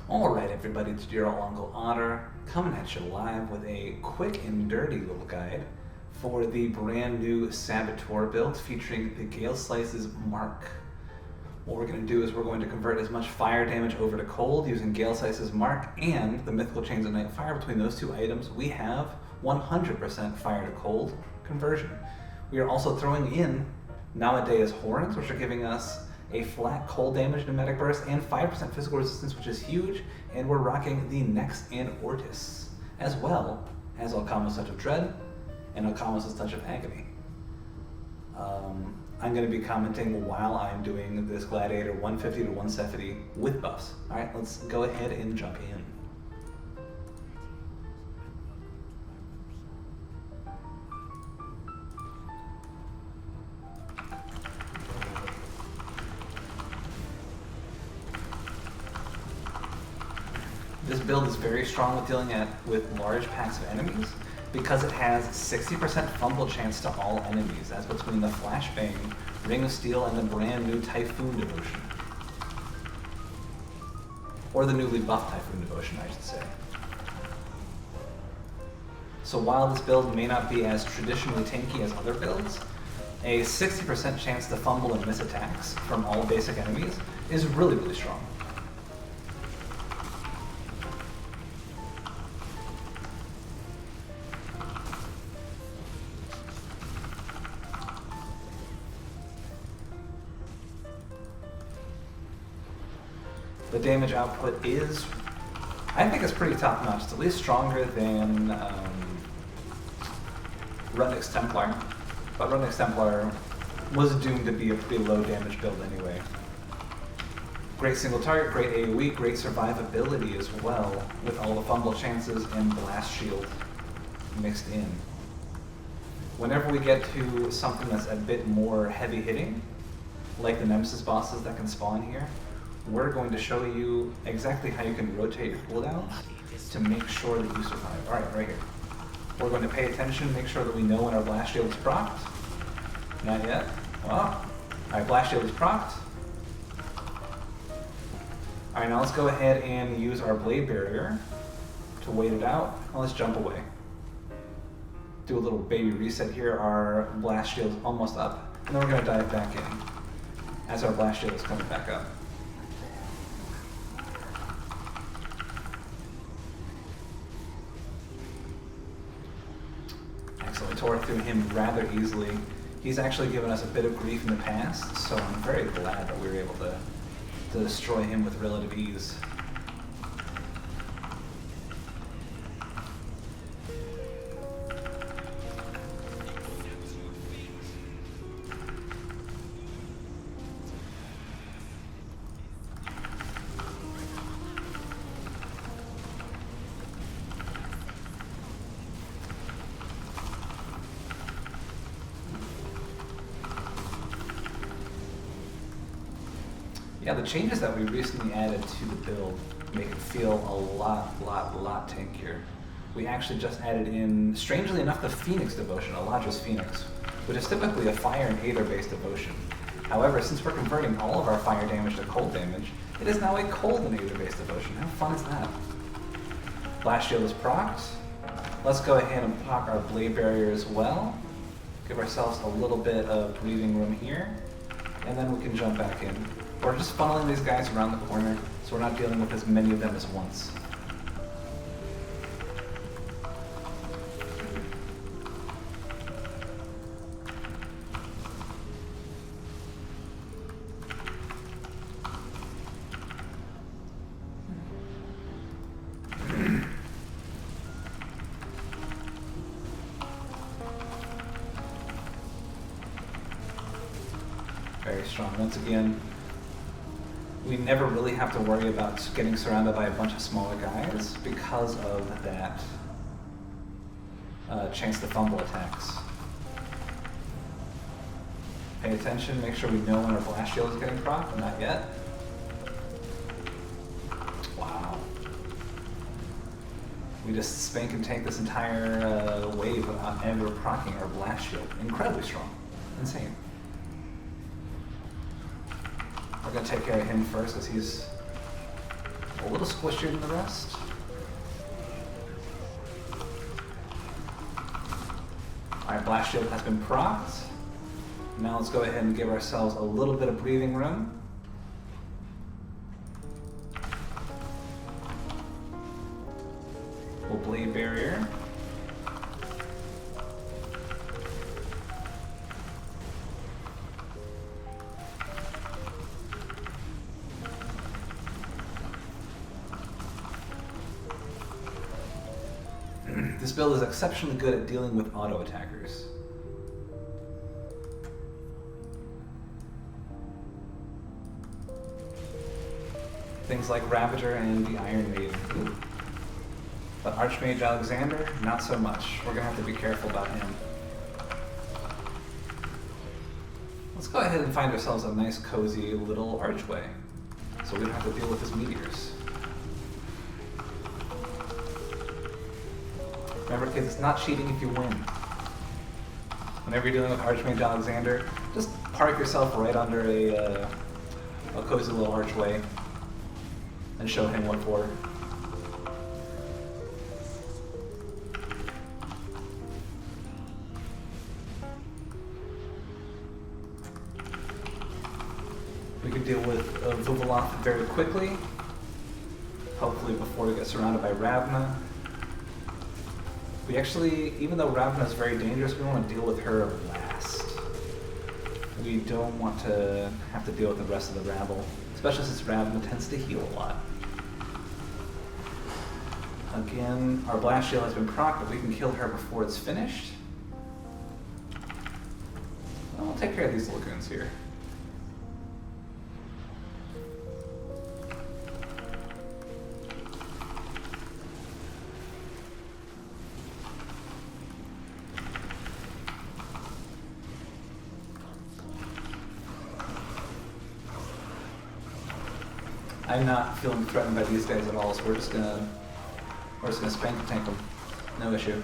Alright everybody, it's your old Uncle Otter, coming at you live with a quick and dirty little guide for the brand new Saboteur build featuring the Galeslice's Mark. What we're going to do is we're going to convert as much fire damage over to cold using Galeslice's Mark and the Mythical Chains of Night Fire. Between those two items, we have 100% fire to cold conversion. We are also throwing in nowadays Horns, which are giving us a flat cold damage pneumatic burst and 5% physical resistance, which is huge, and we're rocking the Next and Ortus, as well as Alchemist's Touch of Dread and Alchemist's Touch of Agony. I'm going to be commenting while I'm doing this Gladiator 150 to 170 with buffs. Alright, let's go ahead and jump in. This build is very strong with dealing with large packs of enemies because it has 60% fumble chance to all enemies. That's between the Flashbang, Ring of Steel, and the brand new Typhoon Devotion. Or the newly buffed Typhoon Devotion, I should say. So while this build may not be as traditionally tanky as other builds, a 60% chance to fumble and miss attacks from all basic enemies is really, really strong. The damage output is, I think it's pretty top notch. It's at least stronger than Rudnick's Templar, but Rudnick's Templar was doomed to be a pretty low damage build anyway. Great single target, great AoE, great survivability as well, with all the fumble chances and blast shield mixed in. Whenever we get to something that's a bit more heavy hitting, like the Nemesis bosses that can spawn here, we're going to show you exactly how you can rotate your cooldowns to make sure that you survive. Alright, right here. We're going to pay attention, make sure that we know when our blast shield is procced. Not yet. Well, alright, blast shield is procced. Alright, now let's go ahead and use our blade barrier to wait it out. Now let's jump away. Do a little baby reset here. Our blast shield is almost up, and then we're going to dive back in as our blast shield is coming back up. We tore through him rather easily. He's actually given us a bit of grief in the past, so I'm very glad that we were able to destroy him with relative ease. Yeah, the changes that we recently added to the build make it feel a lot tankier. We actually just added in, strangely enough, the Phoenix Devotion, Eladra's Phoenix, which is typically a fire and aether-based devotion. However, since we're converting all of our fire damage to cold damage, it is now a cold and aether-based devotion. How fun is that? Blast shield is procced. Let's go ahead and proc our blade barrier as well. Give ourselves a little bit of breathing room here, and then we can jump back in. We're just funneling these guys around the corner, so we're not dealing with as many of them as once. Very strong. Once again, we never really have to worry about getting surrounded by a bunch of smaller guys because of that chance to fumble attacks. Pay attention, make sure we know when our blast shield is getting procced, not yet. Wow. We just spank and tank this entire wave without ever proccing our blast shield. Incredibly strong. Insane. We're going to take care of him first, as he's a little squishier than the rest. Alright, Blast Shield has been procced. Now let's go ahead and give ourselves a little bit of breathing room. We'll Blade Barrier. This build is exceptionally good at dealing with auto attackers. Things like Ravager and the Iron Maiden. But Archmage Alexander, not so much. We're gonna have to be careful about him. Let's go ahead and find ourselves a nice cozy little archway, so we don't have to deal with his meteors. Remember kids, it's not cheating if you win. Whenever you're dealing with Archmage Alexander, just park yourself right under a cozy little archway and show him what for. We can deal with Vuvuloth very quickly, hopefully before we get surrounded by Ravna. We actually, even though Ravna is very dangerous, we want to deal with her last. We don't want to have to deal with the rest of the rabble, especially since Ravna tends to heal a lot. Again, our Blast Shield has been procced, but we can kill her before it's finished. Well, we'll take care of these lagoons here. I'm not feeling threatened by these guys at all, so we're just gonna spank and tank them. No issue.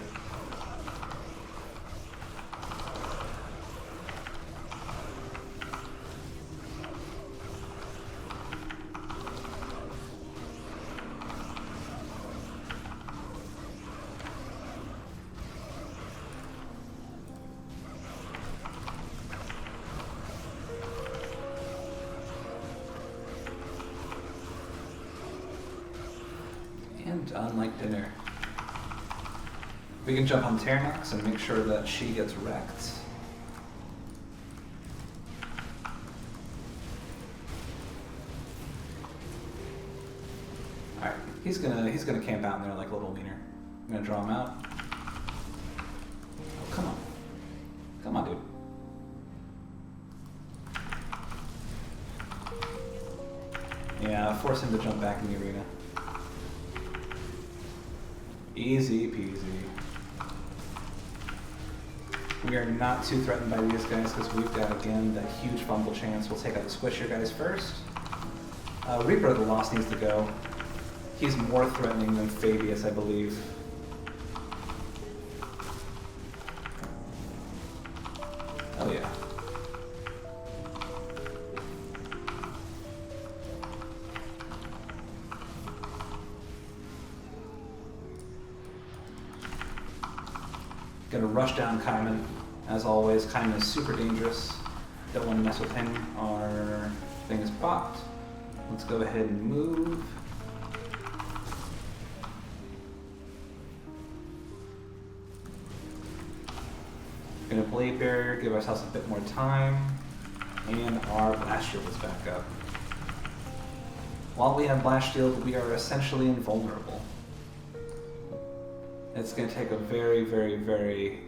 Done like dinner. We can jump on Terranox and make sure that she gets wrecked. Alright, he's gonna camp out in there like a little wiener. I'm gonna draw him out. Oh, come on. Come on, dude. Yeah, force him to jump back in the arena. Easy peasy. We are not too threatened by these guys because we've got, again, that huge fumble chance. We'll take out the Squisher guys first. Reaper of the Lost needs to go. He's more threatening than Fabius, I believe. Oh yeah. Gonna rush down Kaiman, as always. Kaiman is super dangerous. Don't want to mess with him. Our thing is popped. Let's go ahead and move. Gonna Blade Barrier, give ourselves a bit more time. And our Blast Shield is back up. While we have Blast Shield, we are essentially invulnerable. It's going to take a very, very, very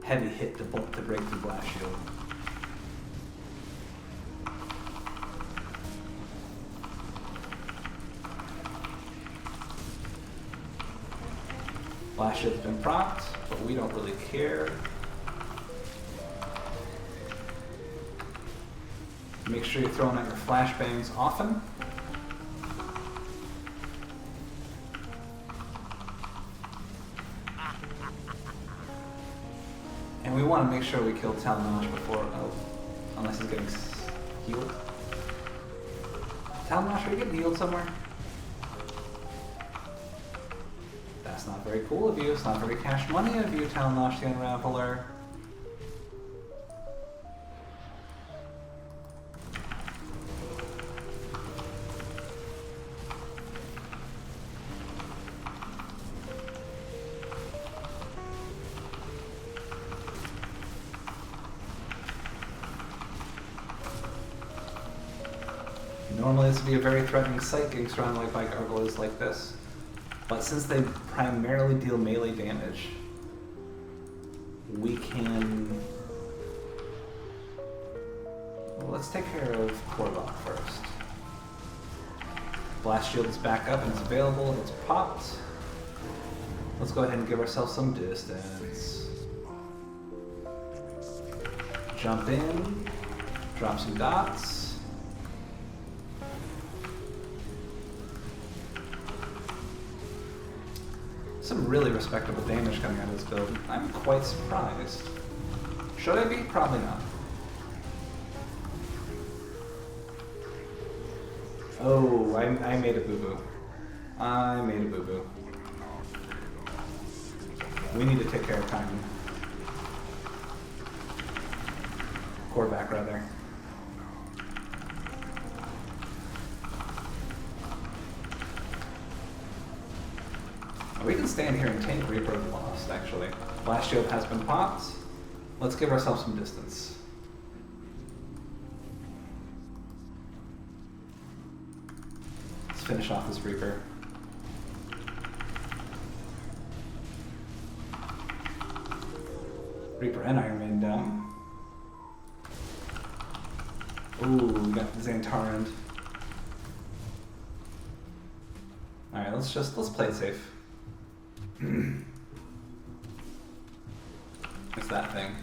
heavy hit to break through Blast Shield. Blast Shield's been procced, but we don't really care. Make sure you're throwing out your flashbangs often. And we want to make sure we kill Talnosh before, unless he's getting healed. Talnosh, are you getting healed somewhere? That's not very cool of you. It's not very cash money of you, Talanosh the Unraveler. Normally this would be a very threatening sight getting surrounded by gargoyles like this. But since they primarily deal melee damage, we can... Well, let's take care of Korvac first. Blast Shield is back up and it's available. It's popped. Let's go ahead and give ourselves some distance. Jump in. Drop some dots. Some really respectable damage coming out of this build. I'm quite surprised. Should I be? Probably not. Oh, I made a boo-boo. I made a boo-boo. We need to take care of Timon. Korvac, rather. We can stand here and tank Reaper of the Lost, actually. Blast Shield has been popped. Let's give ourselves some distance. Let's finish off this Reaper. Reaper and Iron Man down. Ooh, we got Xantarand. Alright, let's play it safe. It's that thing.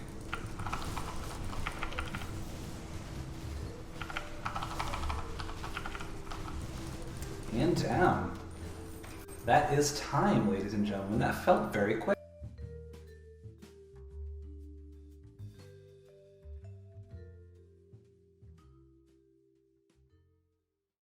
And down. That is time, ladies and gentlemen. That felt very quick.